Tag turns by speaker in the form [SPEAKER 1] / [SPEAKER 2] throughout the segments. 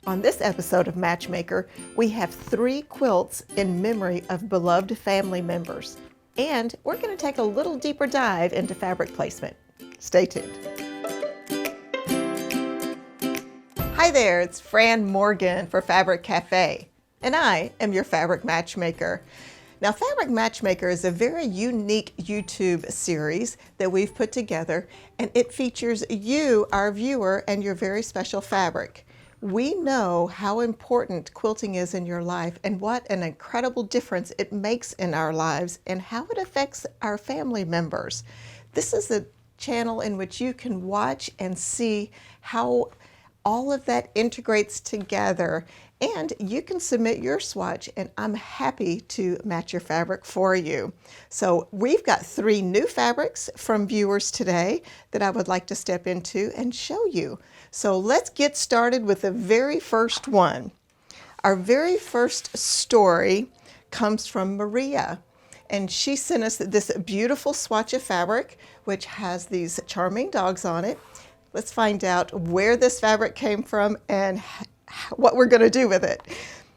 [SPEAKER 1] On this episode of Matchmaker, we have 3 quilts in memory of beloved family members. And we're going to take a little deeper dive into fabric placement. Stay tuned. Hi there, it's Fran Morgan for Fabric Cafe, and I am your fabric matchmaker. Now, Fabric Matchmaker is a very unique YouTube series that we've put together, and it features you, our viewer, and your very special fabric. We know how important quilting is in your life and what an incredible difference it makes in our lives and how it affects our family members. This is a channel in which you can watch and see how all of that integrates together, and you can submit your swatch and I'm happy to match your fabric for you. So we've got 3 new fabrics from viewers today that I would like to step into and show you. So let's get started with the very first one. Our very first story comes from Maria, and she sent us this beautiful swatch of fabric which has these charming dogs on it. Let's find out where this fabric came from and what we're going to do with it.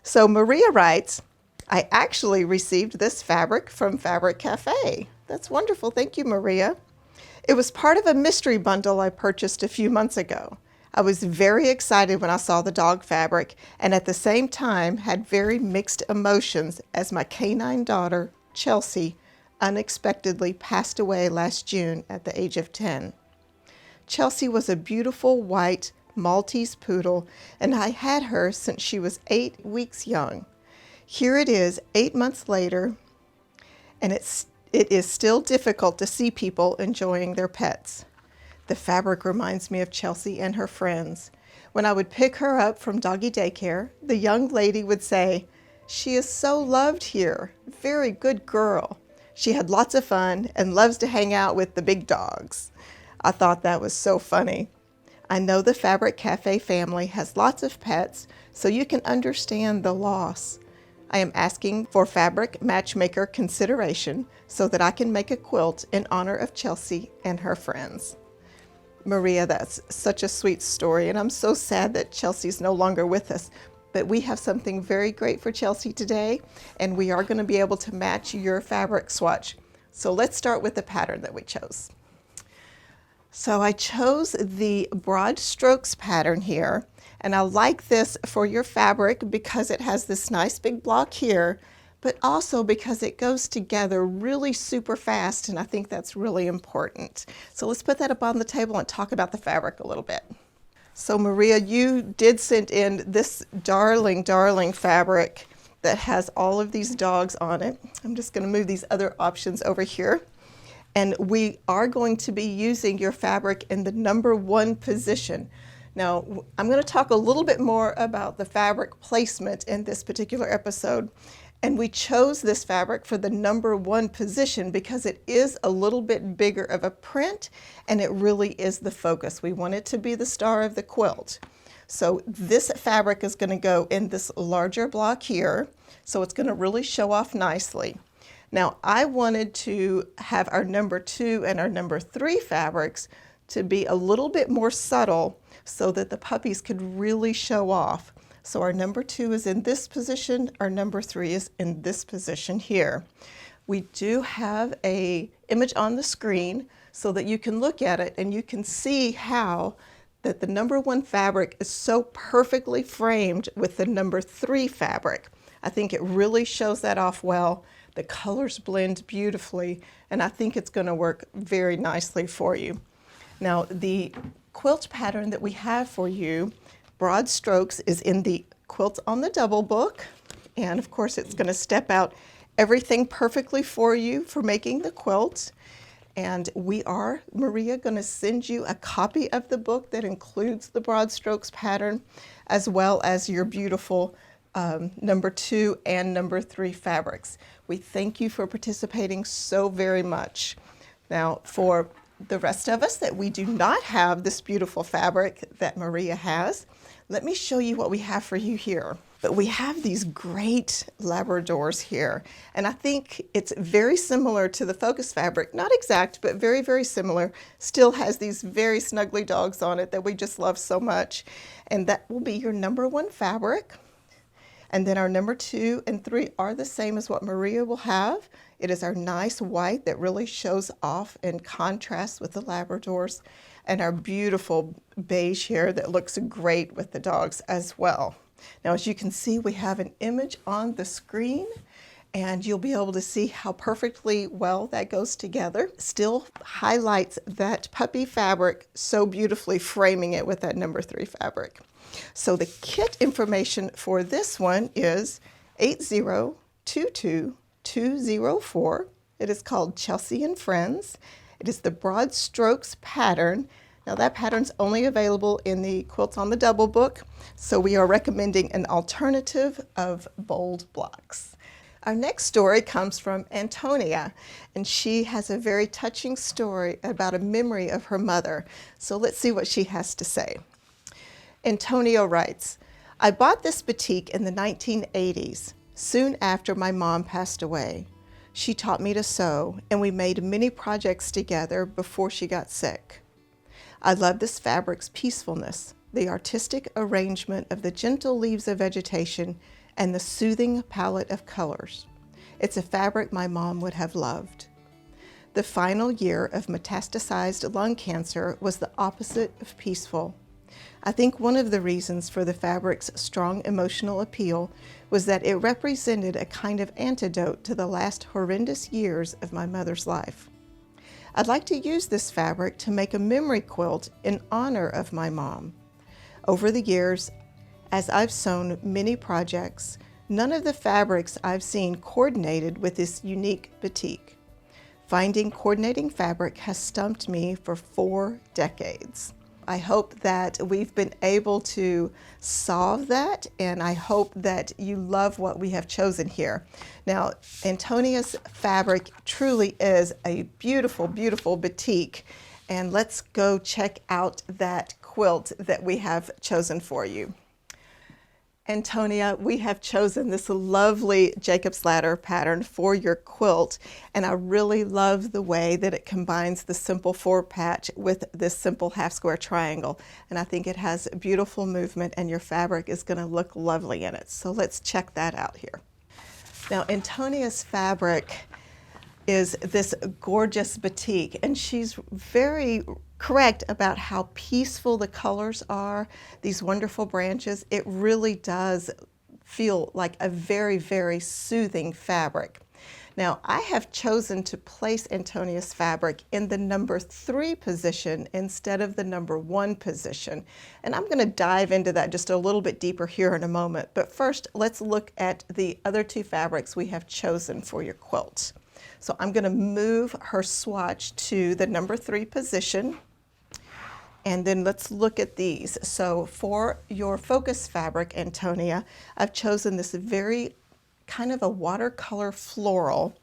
[SPEAKER 1] So Maria writes, I actually received this fabric from Fabric Cafe. That's wonderful. Thank you, Maria. It was part of a mystery bundle I purchased a few months ago. I was very excited when I saw the dog fabric and at the same time had very mixed emotions as my canine daughter, Chelsea, unexpectedly passed away last June at the age of 10. Chelsea was a beautiful white Maltese poodle, and I had her since she was 8 weeks young. Here it is 8 months later, and it is still difficult to see people enjoying their pets. The fabric reminds me of Chelsea and her friends. When I would pick her up from doggy daycare, the young lady would say, "She is so loved here. Very good girl. She had lots of fun and loves to hang out with the big dogs." I thought that was so funny. I know the Fabric Cafe family has lots of pets, so you can understand the loss. I am asking for Fabric Matchmaker consideration so that I can make a quilt in honor of Chelsea and her friends. Maria, that's such a sweet story, and I'm so sad that Chelsea's no longer with us. But we have something very great for Chelsea today, and we are going to be able to match your fabric swatch. So let's start with the pattern that we chose. So I chose the broad strokes pattern here, and I like this for your fabric because it has this nice big block here, but also because it goes together really super fast, and I think that's really important. So let's put that up on the table and talk about the fabric a little bit. So Maria, you did send in this darling, darling fabric that has all of these dogs on it. I'm just going to move these other options over here. And we are going to be using your fabric in the number 1 position. Now, I'm going to talk a little bit more about the fabric placement in this particular episode. And we chose this fabric for the number 1 position because it is a little bit bigger of a print and it really is the focus. We want it to be the star of the quilt. So this fabric is going to go in this larger block here. So it's going to really show off nicely. Now, I wanted to have our number 2 and our number 3 fabrics to be a little bit more subtle so that the puppies could really show off. So our number 2 is in this position, our number 3 is in this position here. We do have an image on the screen so that you can look at it and you can see how that the number 1 fabric is so perfectly framed with the number 3 fabric. I think it really shows that off well. The colors blend beautifully, and I think it's going to work very nicely for you. Now, the quilt pattern that we have for you, broad strokes, is in the Quilts on the Double book, and of course it's going to step out everything perfectly for you for making the quilt. And we are, Maria, going to send you a copy of the book that includes the broad strokes pattern as well as your beautiful number 2 and number 3 fabrics. We thank you for participating so very much. Now, for the rest of us that we do not have this beautiful fabric that Maria has, let me show you what we have for you here. But we have these great Labradors here, and I think it's very similar to the focus fabric. Not exact, but very, very similar. Still has these very snuggly dogs on it that we just love so much. And that will be your number 1 fabric. And then our number 2 and 3 are the same as what Maria will have. It is our nice white that really shows off and contrasts with the Labradors, and our beautiful beige here that looks great with the dogs as well. Now, as you can see, we have an image on the screen, and you'll be able to see how perfectly well that goes together. Still highlights that puppy fabric so beautifully, framing it with that number 3 fabric. So the kit information for this one is 8022204. It is called Chelsea and Friends. It is the Broad Strokes pattern. Now that pattern's only available in the Quilts on the Double book, so we are recommending an alternative of bold blocks. Our next story comes from Antonia, and she has a very touching story about a memory of her mother. So let's see what she has to say. Antonia writes, I bought this batik in the 1980s, soon after my mom passed away. She taught me to sew, and we made many projects together before she got sick. I love this fabric's peacefulness, the artistic arrangement of the gentle leaves of vegetation, and the soothing palette of colors. It's a fabric my mom would have loved. The final year of metastasized lung cancer was the opposite of peaceful. I think one of the reasons for the fabric's strong emotional appeal was that it represented a kind of antidote to the last horrendous years of my mother's life. I'd like to use this fabric to make a memory quilt in honor of my mom. Over the years, as I've sewn many projects, none of the fabrics I've seen coordinated with this unique batik. Finding coordinating fabric has stumped me for 4 decades. I hope that we've been able to solve that, and I hope that you love what we have chosen here. Now, Antonia's fabric truly is a beautiful, beautiful batik, and let's go check out that quilt that we have chosen for you. Antonia, we have chosen this lovely Jacob's Ladder pattern for your quilt, and I really love the way that it combines the simple 4-patch with this simple half square triangle, and I think it has beautiful movement, and your fabric is going to look lovely in it. So let's check that out here. Now, Antonia's fabric is this gorgeous batik, and she's very correct about how peaceful the colors are, these wonderful branches. It really does feel like a very, very soothing fabric. Now, I have chosen to place Antonia's fabric in the number 3 position instead of the number 1 position. And I'm going to dive into that just a little bit deeper here in a moment. But first, let's look at the other 2 fabrics we have chosen for your quilt. So I'm going to move her swatch to the number 3 position. And then let's look at these. So for your focus fabric, Antonia, I've chosen this very kind of a watercolor floral.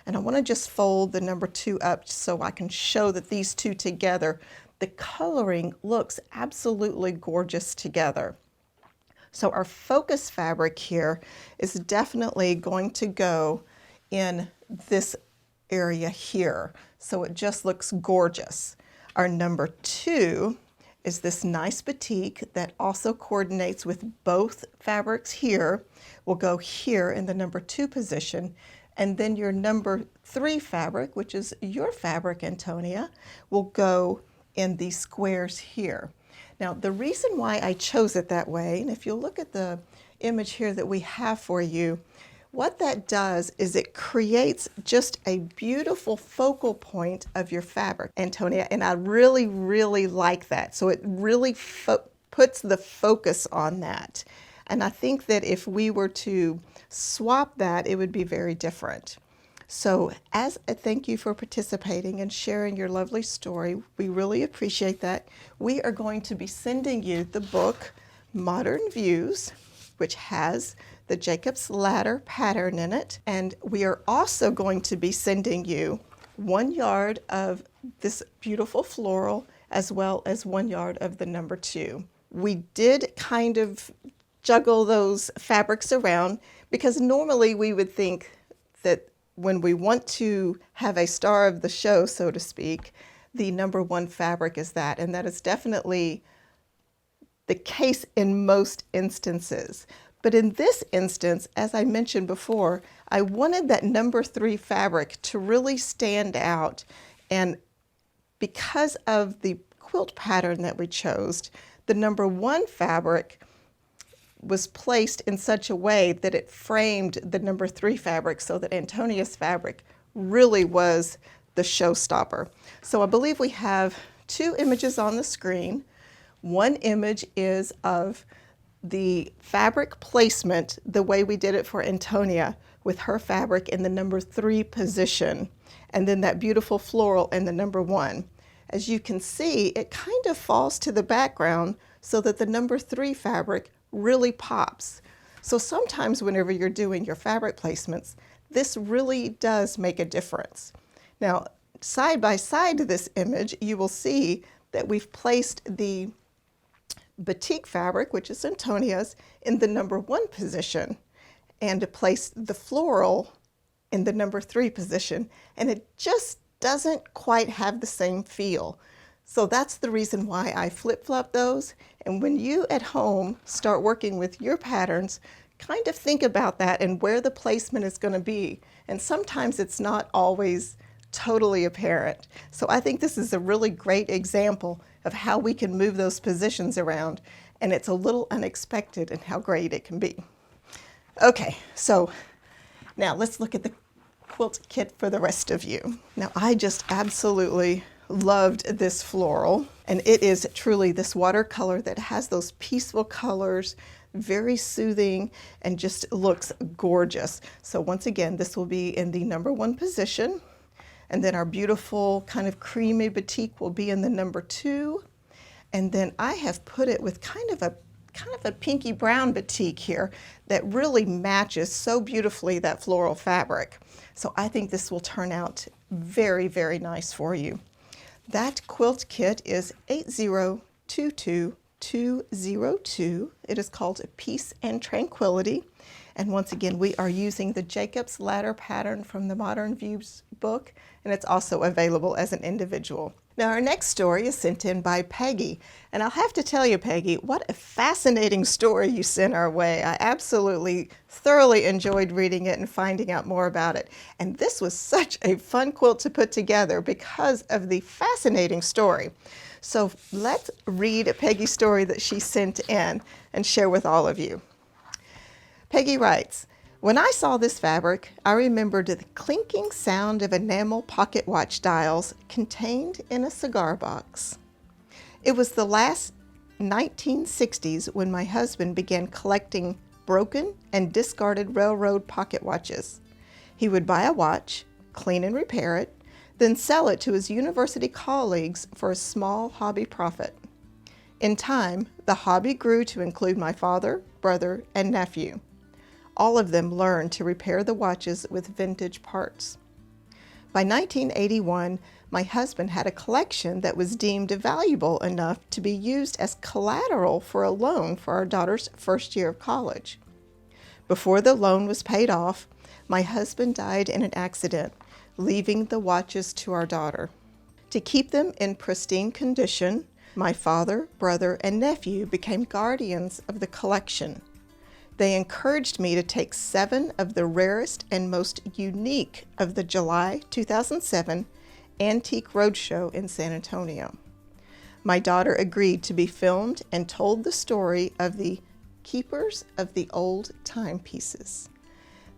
[SPEAKER 1] And I want to just fold the number 2 up so I can show that these 2 together, the coloring looks absolutely gorgeous together. So our focus fabric here is definitely going to go in this area here. So it just looks gorgeous. Our number 2 is this nice batik that also coordinates with both fabrics here. Will go here in the number 2 position. And then your number 3 fabric, which is your fabric, Antonia, will go in these squares here. Now, the reason why I chose it that way, and if you look at the image here that we have for you, what that does is it creates just a beautiful focal point of your fabric, Antonia, and I really, really like that. So it really puts the focus on that. And I think that if we were to swap that, it would be very different. So as a thank you for participating and sharing your lovely story, we really appreciate that. We are going to be sending you the book, Modern Views, which has the Jacob's Ladder pattern in it. And we are also going to be sending you 1 yard of this beautiful floral as well as 1 yard of the number 2. We did kind of juggle those fabrics around, because normally we would think that when we want to have a star of the show, so to speak, the number one fabric is that, and that is definitely the case in most instances. But in this instance, as I mentioned before, I wanted that number 3 fabric to really stand out, and because of the quilt pattern that we chose, the number 1 fabric was placed in such a way that it framed the number 3 fabric, so that Antonia's fabric really was the showstopper. So I believe we have 2 images on the screen. One image is of the fabric placement the way we did it for Antonia, with her fabric in the number 3 position, and then that beautiful floral in the number 1. As you can see, it kind of falls to the background so that the number 3 fabric really pops. So sometimes whenever you're doing your fabric placements, this really does make a difference. Now, side by side to this image, you will see that we've placed the batik fabric, which is Antonia's, in the number 1 position, and placed the floral in the number 3 position, and it just doesn't quite have the same feel. So that's the reason why I flip-flop those. And when you at home start working with your patterns, kind of think about that and where the placement is going to be. And sometimes it's not always totally apparent. So I think this is a really great example of how we can move those positions around, and it's a little unexpected in how great it can be. Okay, so now let's look at the quilt kit for the rest of you. Now, I just absolutely loved this floral, and it is truly this watercolor that has those peaceful colors, very soothing, and just looks gorgeous. So once again, this will be in the number 1 position, and then our beautiful kind of creamy batik will be in the number 2, and then I have put it with kind of a pinky brown batik here that really matches so beautifully that floral fabric. So I think this will turn out very, very nice for you. That quilt kit is 8022202. It is called Peace and Tranquility. And once again, we are using the Jacob's Ladder pattern from the Modern Views book, and it's also available as an individual. Now, our next story is sent in by Peggy, and I'll have to tell you, Peggy, what a fascinating story you sent our way. I absolutely thoroughly enjoyed reading it and finding out more about it. And this was such a fun quilt to put together because of the fascinating story. So let's read Peggy's story that she sent in and share with all of you. Peggy writes, "When I saw this fabric, I remembered the clinking sound of enamel pocket watch dials contained in a cigar box. It was the last 1960s when my husband began collecting broken and discarded railroad pocket watches. He would buy a watch, clean and repair it, then sell it to his university colleagues for a small hobby profit. In time, the hobby grew to include my father, brother, and nephew. All of them learned to repair the watches with vintage parts. By 1981, my husband had a collection that was deemed valuable enough to be used as collateral for a loan for our daughter's first year of college. Before the loan was paid off, my husband died in an accident, leaving the watches to our daughter. To keep them in pristine condition, my father, brother, and nephew became guardians of the collection. They encouraged me to take 7 of the rarest and most unique of the July 2007 Antique Roadshow in San Antonio. My daughter agreed to be filmed and told the story of the keepers of the old timepieces.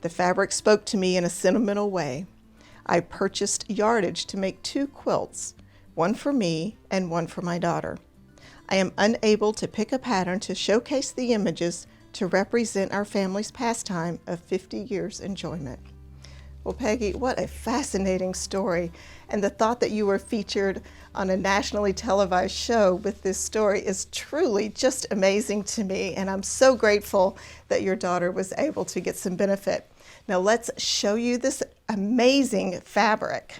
[SPEAKER 1] The fabric spoke to me in a sentimental way. I purchased yardage to make 2 quilts, one for me and one for my daughter. I am unable to pick a pattern to showcase the images to represent our family's pastime of 50 years enjoyment." Well, Peggy, what a fascinating story. And the thought that you were featured on a nationally televised show with this story is truly just amazing to me. And I'm so grateful that your daughter was able to get some benefit. Now let's show you this amazing fabric.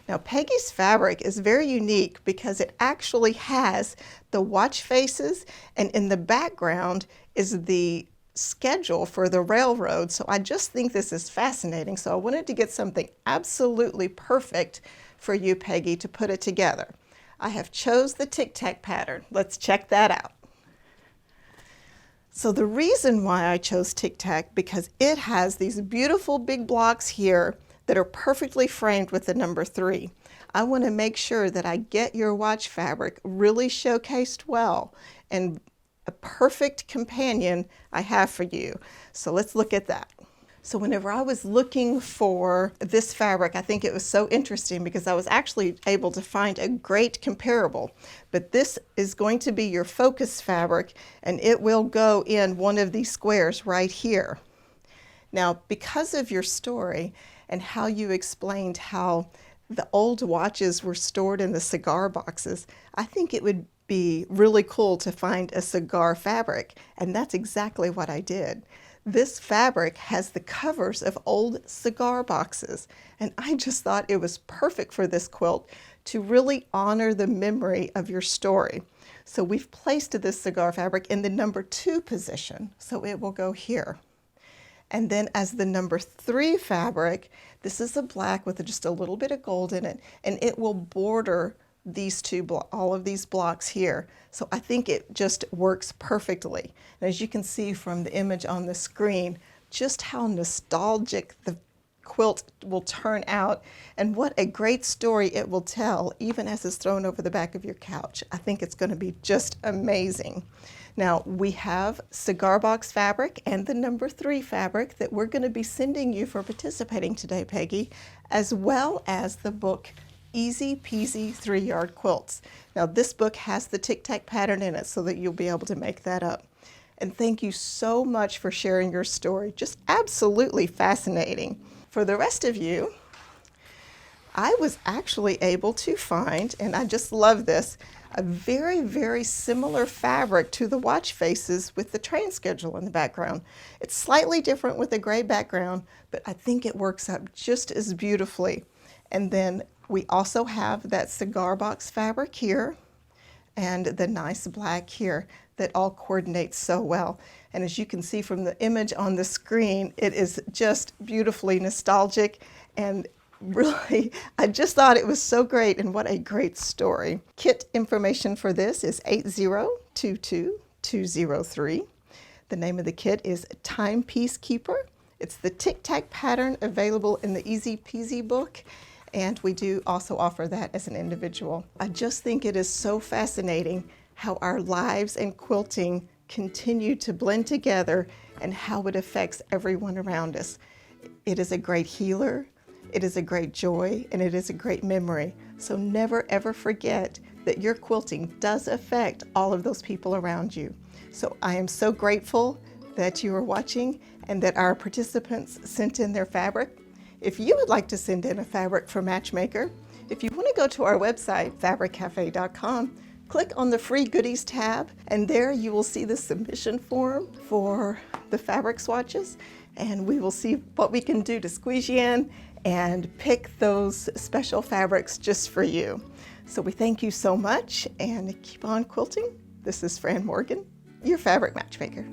[SPEAKER 1] Now Peggy's fabric is very unique because it actually has the watch faces, and in the background is the schedule for the railroad. So I just think this is fascinating. So I wanted to get something absolutely perfect for you, Peggy, to put it together. I have chose the Tic Tac pattern. Let's check that out. So the reason why I chose Tic Tac, because it has these beautiful big blocks here that are perfectly framed with the number 3. I want to make sure that I get your watch fabric really showcased well, and a perfect companion I have for you. So let's look at that. So whenever I was looking for this fabric, I think it was so interesting because I was actually able to find a great comparable. But this is going to be your focus fabric, and it will go in one of these squares right here. Now, because of your story and how you explained how the old watches were stored in the cigar boxes, I think it would be really cool to find a cigar fabric, and that's exactly what I did. This fabric has the covers of old cigar boxes, and I just thought it was perfect for this quilt to really honor the memory of your story. So we've placed this cigar fabric in the number 2 position, so it will go here. And then as the number 3 fabric, this is a black with just a little bit of gold in it, and it will border these all of these blocks here. So I think it just works perfectly. And as you can see from the image on the screen, just how nostalgic the quilt will turn out, and what a great story it will tell, even as it's thrown over the back of your couch. I think it's going to be just amazing. Now, we have cigar box fabric and the number 3 fabric that we're going to be sending you for participating today, Peggy, as well as the book Easy Peasy 3-Yard Quilts. Now, this book has the Tic Tac pattern in it so that you'll be able to make that up. And thank you so much for sharing your story. Just absolutely fascinating. For the rest of you, I was actually able to find, and I just love this, a very, very similar fabric to the watch faces with the train schedule in the background. It's slightly different with a gray background, but I think it works out just as beautifully. And then we also have that cigar box fabric here and the nice black here that all coordinates so well. And as you can see from the image on the screen, it is just beautifully nostalgic, and really, I just thought it was so great, and what a great story. Kit information for this is 8022203. The name of the kit is Timepiece Keeper. It's the Tic Tac pattern available in the Easy Peasy book, and we do also offer that as an individual. I just think it is so fascinating how our lives and quilting continue to blend together and how it affects everyone around us. It is a great healer, it is a great joy, and it is a great memory. So never ever forget that your quilting does affect all of those people around you. So I am so grateful that you are watching and that our participants sent in their fabric. If you would like to send in a fabric for Matchmaker, if you want to go to our website, fabriccafe.com, click on the free goodies tab, and there you will see the submission form for the fabric swatches, and we will see what we can do to squeeze you in and pick those special fabrics just for you. So we thank you so much, and keep on quilting. This is Fran Morgan, your fabric matchmaker.